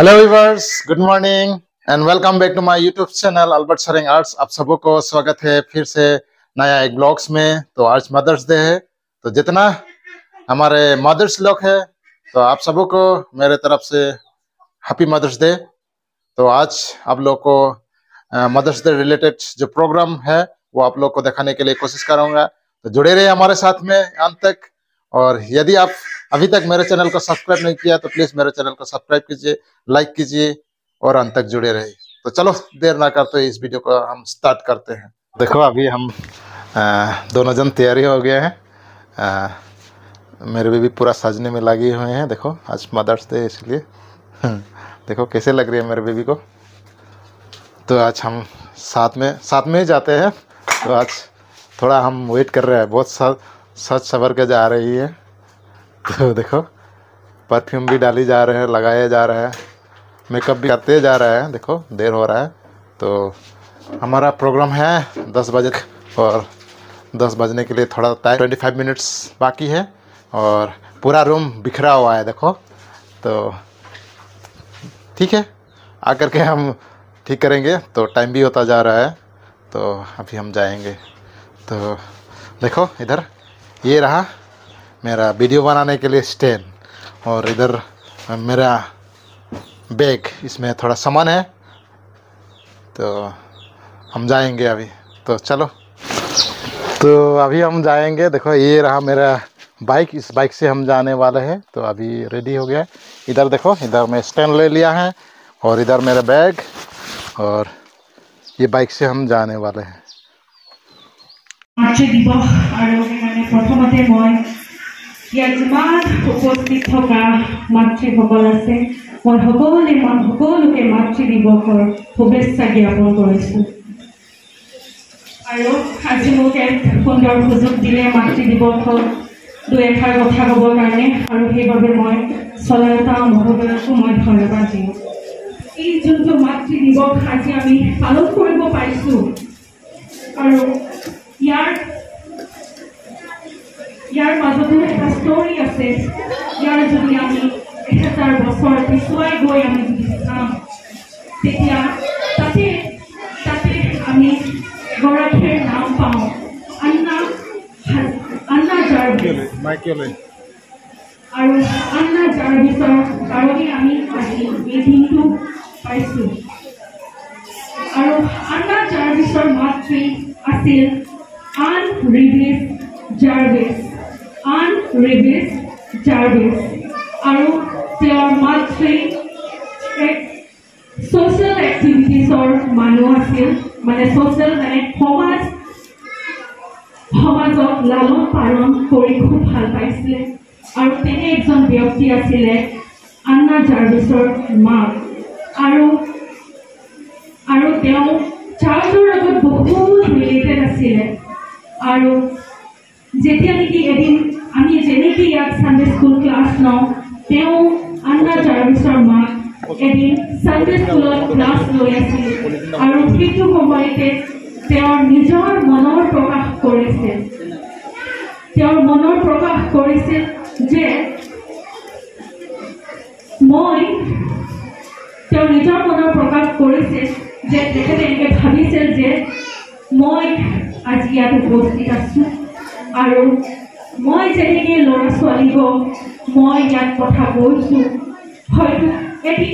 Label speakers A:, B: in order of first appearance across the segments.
A: Hello viewers, good morning and welcome back to my YouTube channel Albert Sarang arts. आप सबों को स्वागत है फिर से नया एक ब्लॉग्स में। तो आज मदर्स डे है, तो जितना हमारे मदर्स लोग है तो आप सबों को मेरे तरफ से हैप्पी मदर्स डे। तो आज आप लोग को मदर्स डे रिलेटेड जो प्रोग्राम है वो आप लोग को दिखाने के लिए कोशिश करूंगा। तो जुड़े रहिए हमारे साथ में अंत तक। और यदि आप अभी तक मेरे चैनल को सब्सक्राइब नहीं किया तो प्लीज मेरे चैनल को सब्सक्राइब कीजिए, लाइक कीजिए और अंत तक जुड़े रहिए। तो चलो देर ना करते इस वीडियो को हम स्टार्ट करते हैं। देखो अभी हम दोनों जन तैयारी हो गए हैं। मेरे बेबी पूरा सजने में लगे हुए हैं। देखो आज मदर्स डे इसलिए देखो कैसे लग रही है मेरे बेबी को। तो आज हम साथ में ही जाते हैं। तो आज थोड़ा हम वेट कर रहे हैं, बहुत सच सवर के जा रही है। तो देखो परफ्यूम भी डाली जा रहे हैं, लगाया जा रहा है, मेकअप भी करते जा रहा है। देखो देर हो रहा है। तो हमारा प्रोग्राम है 10 बजे और 10 बजने के लिए थोड़ा टाइम 25 मिनट्स बाकी है और पूरा रूम बिखरा हुआ है। देखो तो ठीक है, आकर के हम ठीक करेंगे। तो टाइम भी होता जा रहा है, तो अभी हम जाएंगे। तो देखो इधर ये रहा मेरा वीडियो बनाने के लिए स्टैंड और इधर मेरा बैग, इसमें थोड़ा सामान है। तो हम जाएंगे अभी। तो चलो, तो अभी हम जाएंगे। देखो ये रहा मेरा बाइक, इस बाइक से हम जाने वाले हैं। तो अभी रेडी हो गया है। इधर देखो, इधर मैं स्टैंड ले लिया है और इधर मेरा बैग और ये बाइक से हम जाने वाले हैं।
B: ইয়াত যিমান উপস্থিত থকা মাতৃসকল আছে, মই সকলোকে মাতৃ দিৱসৰ শুভেচ্ছা জ্ঞাপন কৰিছোঁ। আৰু আজি মোক এক সুন্দৰ সুযোগ দিলে মাতৃ দিৱসত দুই এষাৰ কথা ক'বৰ কাৰণে, আৰু সেইবাবে মই চলায়তা মহোদয়কো মই ধন্যবাদ দিওঁ। এই যোনটো মাতৃ দিৱস আজি আমি পালন কৰিব পাৰিছোঁ আৰু ইয়াৰ মাজতে এটা ষ্টৰী আছে। ইয়াৰ যদি আমি 1000 বছৰ পিছুৱাই গৈ আমি যদি চাওঁ তেতিয়া তাতে আমি এগৰাকীৰ নাম পাওঁ, আন্না জাৰ্ভিছ। আৰু আন্না জাৰ্ভিছৰ কাৰণে আমি আজি এই দিনটো পাইছোঁ। আৰু আন্না জাৰ্ভিছৰ মাতৃ আছিল আন ৰিভিছ জাৰ্ভিছ। আৰু তেওঁৰ মাতৃ এক ছ'চিয়েল এক্টিভিটিছৰ মানুহ আছিল, মানে ছ'চিয়েল মানে সমাজক লালন পালন কৰি খুব ভাল পাইছিলে। আৰু তেনে এজন ব্যক্তি আছিলে আন্না জাৰ্ভিছৰ মাক। আৰু তেওঁ চাৰ্চৰ লগত বহুত ৰিলেটেড আছিলে। আৰু যেতিয়া নেকি এদিন আমি যেনেকৈ ইয়াত ছানডে স্কুল ক্লাছ লওঁ, তেওঁ আন্না জাৰ্ভিছৰ মাক এদিন ছানডে স্কুলত ক্লাছ লৈ আছিল। আৰু সেইটো সময়তে তেওঁৰ নিজৰ মনৰ প্ৰকাশ কৰিছিল। তেওঁৰ নিজৰ মনৰ প্ৰকাশ কৰিছিল যে তেখেতে এনেকৈ ভাবিছিল যে মই আজি ইয়াত উপস্থিত আছোঁ আৰু মই যেনেকৈ ল'ৰা ছোৱালীক মই ইয়াত কথা কৈছোঁ, হয়তো এদিন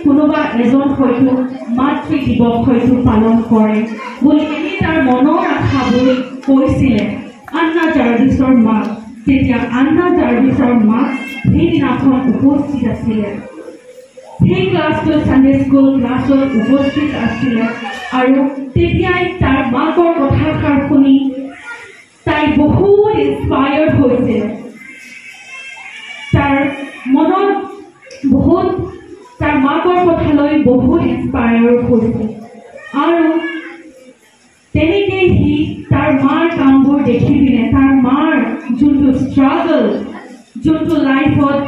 B: কোনোবা এজন হয়তো মাতৃ দিৱস হয়তো পালন কৰে বুলি এনেই তাৰ মনৰ আশা বুলি কৈছিলে আন্না জাৰ্ভিছৰ মাক। তেতিয়া আন্না জাৰ্ভিছৰ মাক সেইদিনাখন উপস্থিত আছিলে, সেই ক্লাছটোত ছানডে স্কুল ক্লাছত উপস্থিত আছিলে। আৰু তেতিয়াই তাৰ মাকৰ কথাষাৰ শুনি তাই বহুত ইনস্পায়াৰ্ড হৈছিল। তাৰ মনত তাৰ মাকৰ কথালৈ বহুত ইনস্পায়াৰ্ড হৈছিল। আৰু তেনেকেই সি তাৰ মাৰ কামবোৰ দেখি পিনে তাৰ মাৰ যোনটো ষ্ট্ৰাগল, যোনটো লাইফত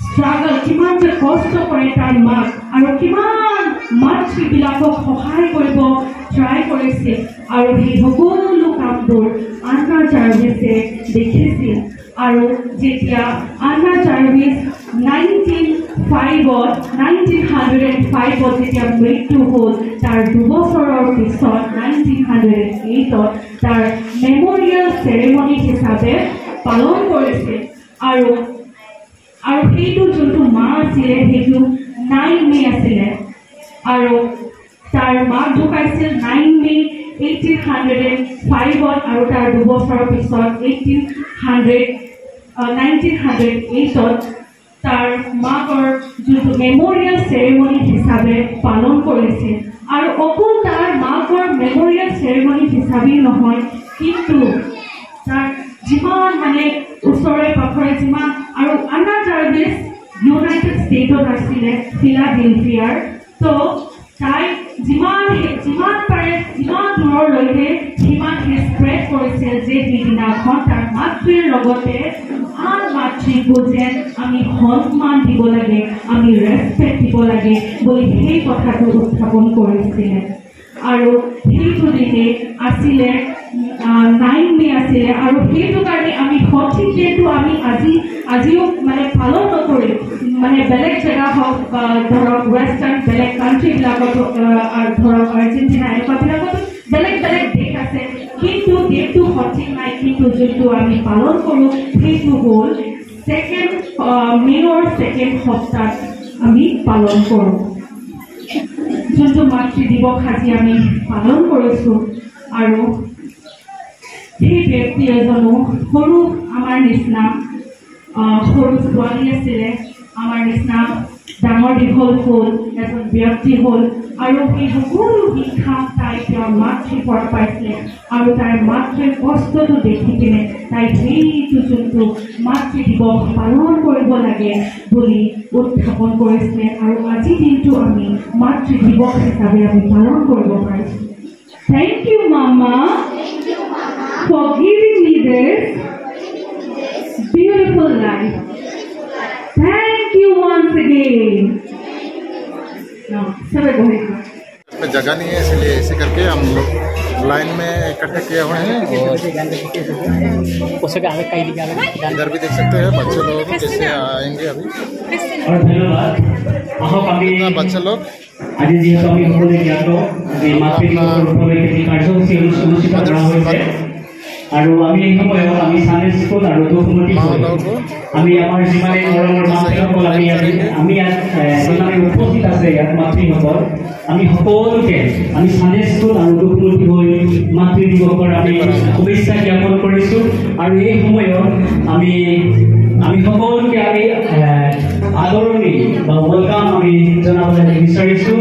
B: ষ্ট্ৰাগল, কিমান যে কষ্ট কৰে তাৰ মাক আৰু কিমান মাতৃবিলাকক সহায় কৰিব ট্ৰাই কৰিছে, আৰু সেই সকলো কামবোৰ আন্না জাৰ্ভিছে দেখিছিল। আৰু যেতিয়া আন্না জাৰ্ভিছ 19 1905 যেতিয়া মৃত্যু হ'ল তাৰ 2 বছৰৰ পিছত 1908 তাৰ মেমৰিয়েল চেৰেমনি হিচাপে পালন কৰিছিল আৰু সেইটো যোনটো মাহ আছিলে সেইটো 9 মে আছিলে আৰু তাৰ মাক ঢুকাইছিল 9 মে 1805 আৰু তাৰ 2 বছৰৰ পিছত 1908 তাৰ মাকৰ যোনটো মেমৰিয়েল চেৰেমনি হিচাপে পালন কৰিছিল আৰু অকল তাৰ মাকৰ মেমৰিয়েল চেৰেমনি হিচাপেই নহয় কিন্তু তাৰ যিমান মানে ওচৰে পাখৰে যিমান আৰু আন্না জাৰ্ভিছ ইউনাইটেড ষ্টেটত আছিলে ফিলাডেলফিয়াৰ তো তাই যিমান পাৰে যিমান দূৰলৈকে সিমান স্প্ৰেড কৰিছিল যে সেইদিনাখন তাৰ মাতৃৰ লগতে আন মাতৃকো যেন আমি সন্মান দিব লাগে আমি ৰেচপেক্ট দিব লাগে বুলি সেই কথাটো উত্থাপন কৰিছিলে আৰু সেইটো দিনে আছিলে 9 মে আছিলে আৰু সেইটো কাৰণে আমি সঠিক ডেটটো আমি আজিও মানে পালন নকৰি মানে বেলেগ জেগা হওক বা ধৰক ৱেষ্টাৰ্ণ বেলেগ কাণ্ট্ৰিবিলাকত ধৰক আৰ্জেণ্টিনা এনেকুৱাবিলাকতো বেলেগ বেলেগ দেশ আছে কিন্তু ডেটটো সঠিক নাই কিন্তু যোনটো আমি পালন কৰোঁ সেইটো হ'ল মে'ৰ 2nd সপ্তাহত আমি পালন কৰোঁ যোনটো মাতৃ দিৱস আজি আমি পালন কৰিছোঁ আৰু সেই ব্যক্তি এজনো সৰু আমাৰ নিচিনা সৰু ছোৱালী আছিলে আমাৰ নিচিনা ডাঙৰ দীঘল হ'ল এজন ব্যক্তি হ'ল আৰু সেই সকলো শিক্ষা তাই তেওঁৰ মাতৃৰ পৰা পাইছিলে আৰু তাইৰ মাতৃৰ কষ্টটো দেখি কিনে তাই সেইটো যোনটো মাতৃ দিৱস পালন কৰিব লাগে বুলি উত্থাপন কৰিছিলে আৰু আজিৰ দিনটো আমি মাতৃ দিৱস হিচাপে আমি পালন কৰিব পাৰিছোঁ Thank you, Mama, for giving me this beautiful life. Thank you once again. Now, सब
A: इसमें जगह नहीं है इसलिए ऐसे करके हम लोग लाइन में इकट्ठे किए हुए हैं और इधर भी देख सकते हैं बच्चे लोग कैसे आएंगे अभी
C: और धन्यवाद
A: बच्चे लोग
C: আজি যেহেতু আমি সকলোৱে জ্ঞাত যে মাতৃ দিৱসৰ উপলক্ষে কাৰ্যসূচী অনুষ্ঠিত কৰা হৈছে আৰু আমি এই সময়ত আমি সানডে স্কুল আৰু দুখমতি আমি আমাৰ যিমানে মৰমৰ মাতৃসকল আমি যিমানে উপস্থিত আছে ইয়াত মাতৃসকল আমি সকলোকে আমি সানডে স্কুল আৰু দুখমতি হৈ মাতৃ দিৱসৰ আমি শুভেচ্ছা জ্ঞাপন কৰিছোঁ আৰু এই সময়ত আমি সকলোকে আমি আদৰণি বা ওয়েলকাম আমি জনাবলৈ বিচাৰিছোঁ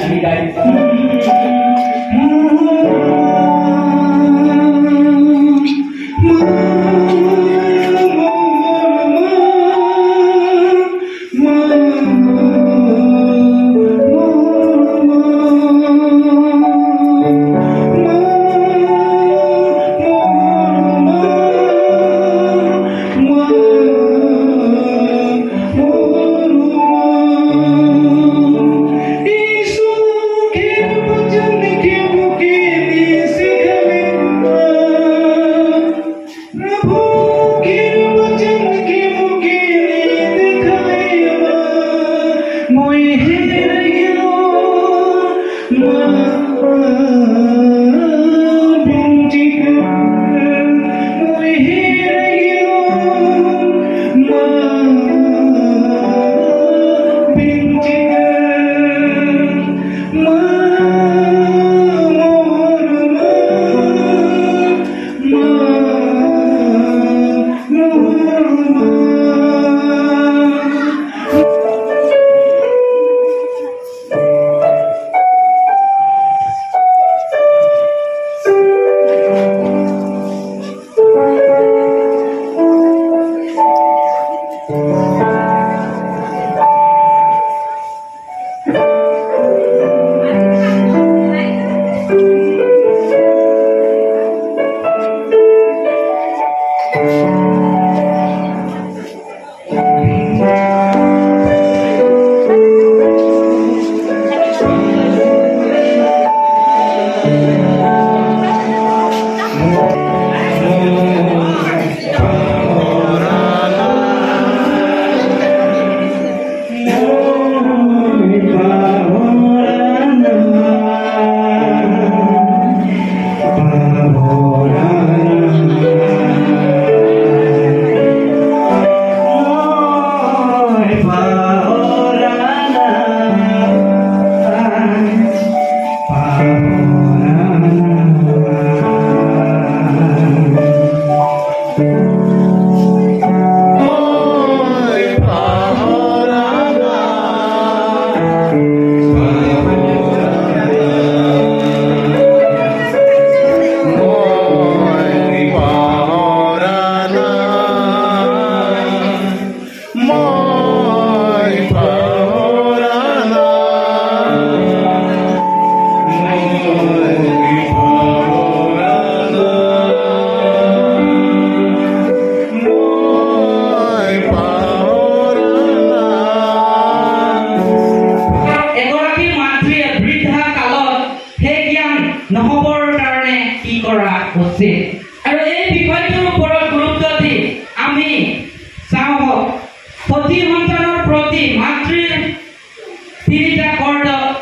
C: আমি
D: নহবৰ কাৰণে কি কৰা উচিত আৰু এই বিষয়টোৰ ওপৰত গুৰুত্ব দি আমি চাওঁ সতী সন্তানৰ প্ৰতি মাতৃৰ তিনিটা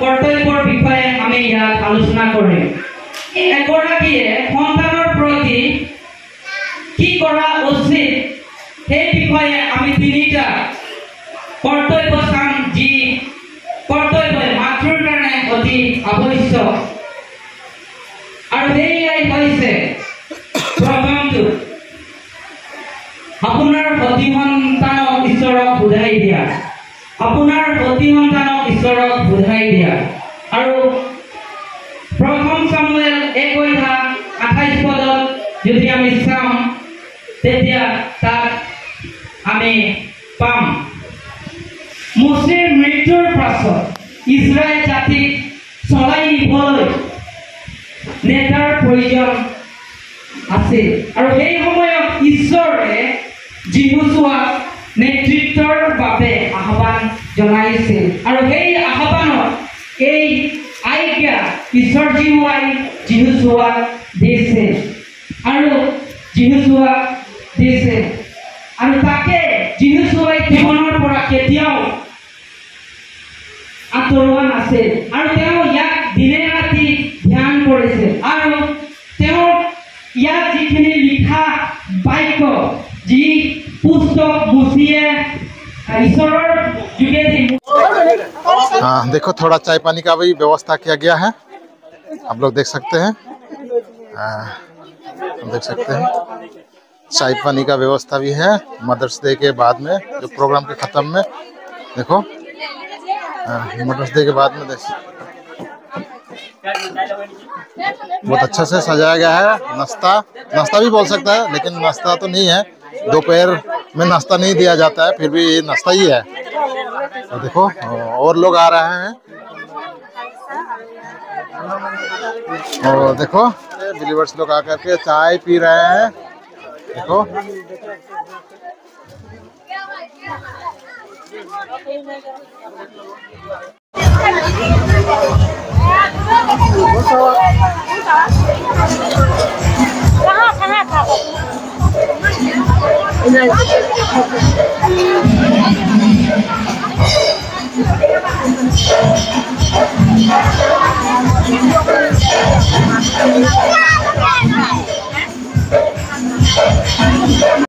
D: কৰ্তব্যৰ বিষয়ে আমি ইয়াত আলোচনা কৰিম এগৰাকীয়ে সন্তানৰ প্ৰতি কি কৰা উচিত সেই বিষয়ে আমি তিনিটা কৰ্তব্য চাম যি কৰ্তব্য মাতৃৰ কাৰণে অতি আৱশ্যক আৰু সেয়াই হৈছে প্ৰথমটো আপোনাৰ সতী সন্তানক ঈশ্বৰক বুজাই দিয়া আপোনাৰ সতী সন্তানক ঈশ্বৰক বুজাই দিয়া আৰু প্ৰথম সামুৱেল 1:28 পদত যদি আমি চাওঁ তেতিয়া তাত আমি পাম মোচেৰ মৃত্যুৰ পাছত ইজৰাইল জাতিক চলাই নিবলৈ নেতাৰ প্ৰয়োজন আছিল আৰু সেই সময়ত ঈশ্বৰে যিহুচুৱাক নেতৃত্বৰ বাবে আহ্বান জনাইছিল আৰু সেই আহ্বানত এই আজ্ঞা ঈশ্বৰ যিহুচুৱাক দিছে আৰু আৰু তাকে যিহুচুৱাই জীৱনৰ পৰা কেতিয়াও আঁতৰোৱা নাছিল আৰু তেওঁ ইয়াক দিনে ৰাতি ধ্যান কৰিছিল আৰু তেওঁ ইয়াত যিখিনি লিখা বাক্য যি পুস্তক মুচিয়ে ईश्वर
A: देखो थोड़ा चाय पानी का भी व्यवस्था किया गया है आप लोग देख सकते हैं देख सकते हैं चाय पानी का व्यवस्था भी है मदर्स डे के बाद में जो प्रोग्राम के ख़त्म में देखो मदर्स डे के बाद में बहुत अच्छा से सजाया गया है नाश्ता भी बोल सकता है लेकिन नाश्ता तो नहीं है दोपहर में नाश्ता नहीं दिया जाता है फिर भी नाश्ता ही है तो देखो और लोग आ रहे हैं और देखो बिलीवर्स लोग आकर के चाय पी रहे हैं देखो